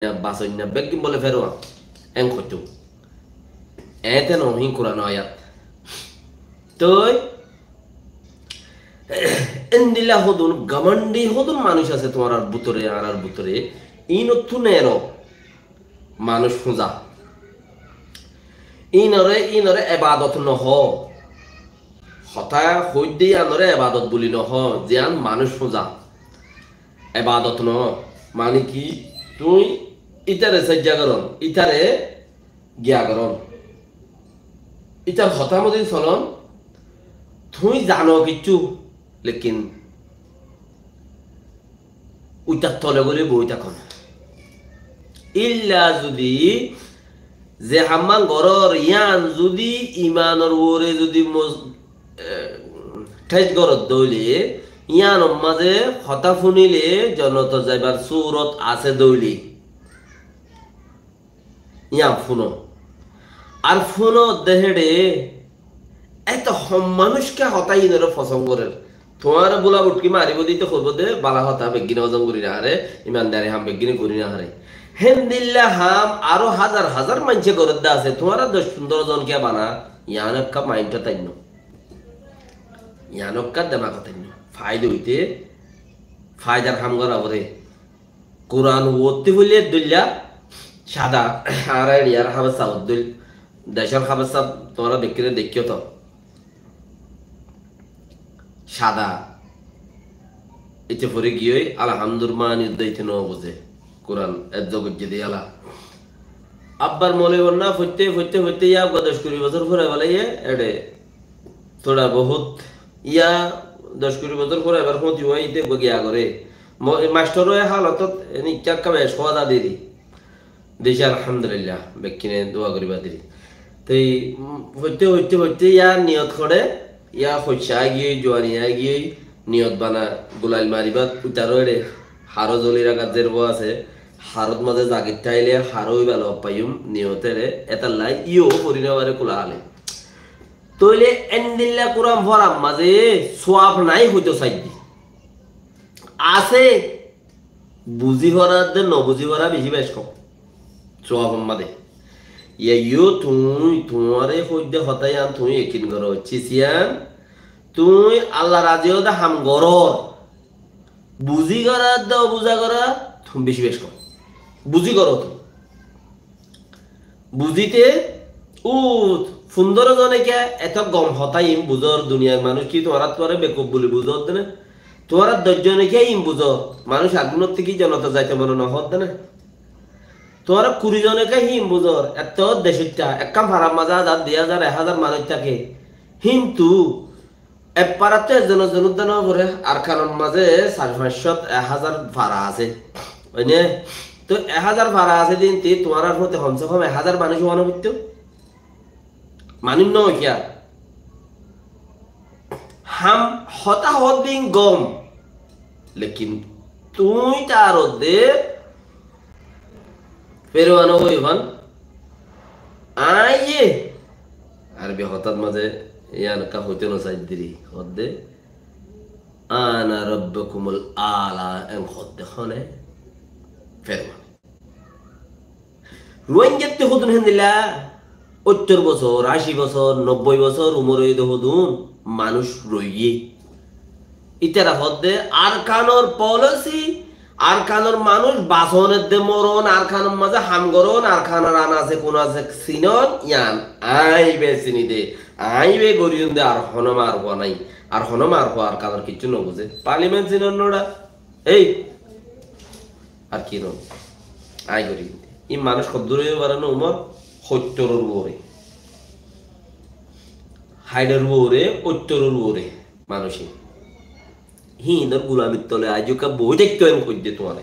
বাসইনা begin বলে ফেরোয়া এং খচু এতে নহি কোরআন আয়াত তোই এন্দিলা হদুন গমন্ডি হদুন মানুষ আছে তোমার আর বুতরে আর বুতরে ইনতু নেরো মানুষ খুঁজা ইনরে এবাদত নহ হতা হইদি আনরে এবাদত বলি নহ জিয়ান মানুষ খুঁজা এবাদত ন মানে কি তুই ইতারে সজ্জা করন ইতারে গিয়া করন ইতার হতামতি চলন তুই জানো কিচ্ছু লেকিন উইটার তলে গলে বই তখন ইল্লা যদি যে হাম্মান গরর ইয়ান যদি ইমানর ওরে যদি ঠেস গরত দইলে ইয়ান মাঝে হতা ফুনিলে জনত যাইবার সুরত আছে দইলি ইয়া ফুনো আর ফুনো দেহেড়ে এত মানুষকে হতাই ধরে পছন্দ করে তোমার বোলা উঠকি মারিব দিতে করব দে বালা হতা বেগিনে হজম করি না হারে ইমানদারি হাম বেগিনে করি না হারে হেন্দিল্লা হাম আরো হাজার হাজার মানুষে গরদ আছে তোমার 10-15 জনকে বানা ইয়ানক্কা মাইন্ডটা তাইন ইয়ানক্কা দেমা কথা ফায়দা হইতে ফায়দার হাম করা বলে কোরআন ওতে হইলে দুল্লা সাদা আর ইয়ার খাবার সাউদ দুল দেশের খাবার সাব তোমরা দেখলে দেখিও তো সাদা এতে পরে গিয়ে আলহামদুলিল্লাহ নির্দাইতে ন বোঝে কোরআন এত জগৎ যদি আলা আব্বার মনে না ফইতে ফইতে ফইতে ইয়া 10-20 বছর পরে বলে এডে থোড়া বহুত ইয়া 10-20 বছর পরে এবার হতি হইতে গিয়া করে মাস্টারও হালত এনি চাক্কা বেশ হওয়া দিদি দেশে আলহামদুলিল্লাহ বেকিনে দোয়া করিবা দিদি তাই হইতে হইতে হইতে ইয়া নিয়ত করে ইয়া হইসা গিয়ে জোয়ানি গিয়ে নিয়ত বানা গুলাল মারিবা উতারো এড়ে হারো জলি রাখার যে আছে হারত মাঝে জাগির টাইলে হারোই ভালো পাইম নিয়তেরে এটা লাই ইও করি নেওয়ারে কোলা আলে তইলে এন্দিল্লা কুরাম ভরাম মাঝে সোয়াব নাই হইতো সাইদি আছে বুঝি ভরার দে নবুঝি ভরা বেশি বেশ কম সোয়াব মাদে ইয়ো তুই তোমারে হইতে হতাই আন তুই একিন গর চিসিয়ান তুই আল্লাহ রাজিও দা হাম গর বুঝি করা দাও বুঝা করা তুমি বেশি বেশ কম বুঝি করো তো বুঝিতে ও সুন্দর জনে কে এত গম হতাই ইম বুঝর দুনিয়ার মানুষ কি তোমার তোরে বেকুব বলি বুঝত না তোমার 10 জনে কে ইম বুঝ মানুষ আগুনের থেকে জনতা যাইতে মনে না হত না তোমার 20 জনকে হিম বুঝর এত দেশটা একাম ভাড়া মাজা 2000-1000 মানুষ থাকে কিন্তু এপারাতে জনজনুদ্দান করে আর কারণ মাঝে 500-1000 ভাড়া আছে ওইনে তো 1000 ভাড়া আছে দিন তি তোমার মতে কমসে কম 1000 মানুষ হওয়ানো হইতো মানুষ নয় কিয়া হাম হতা হদিন গম লেকিন তুই তার দে ফেরওয়ানো হইবান আইয়ে আরবি হঠাৎ মাঝে ইয়ান কা হইতে না সাইদিরি হদে আনা রাব্বুকুমুল আলা এন হদে খনে ফেরওয়ান রোহিঙ্গাতে হদুন হেন্দিলা 70 বছর 80 বছর 90 বছর উমর হইতে হদুন মানুষ রইয়ে ইতারা হদে আর কানোর পলিসি আর খানোর মানুষ বাসনের দে মরণ আর খানোর মাঝে হামগরণ আর খানোর আনা আছে কোন আছে সিনন ইয়ান আইবে চিনি দে আইবে গরিয়ন দে আর হনমার হওয়া নাই আর হনমার হওয়া আর কানোর কিচ্ছু ন বুঝে পার্লিমেন্ট চিনন নোড়া এই আর কি নো আই গরিয়ন ই মানুষ কত দূরে বাড়ানো উমর 70 ওরে হাইডের ওরে 70 ওরে মানুষই হিন্দর গুলামির তলে আজকা বই দেখতে খুঁজছে তোমার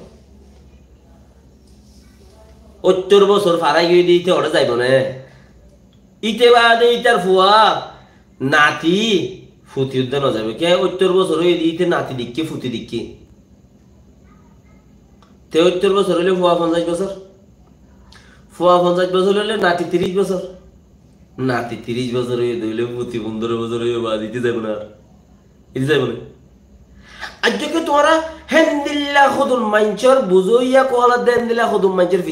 70 বছর ফারাই গিয়ে দিতে ওটা যাইব না ইতে বাদে ইটার ফুয়া নাতি ফুতি উদ্যান যাবে কে 70 বছর হয়ে দিতে নাতি দিকে ফুতি দিকে তে 70 বছর হলে ফুয়া 50 বছর ফুয়া 50 বছর হলে নাতি 30 বছর নাতি 30 বছর হয়ে দিলে ফুতি 15 বছর হয়ে বা দিতে যাবে না ইতে যাবে না আজকে তোরা হেন্দিল্লা খুদুন মাঞ্চর বুঝইয়া কোয়ালা দেন দিলা খুদুন মাঞ্চের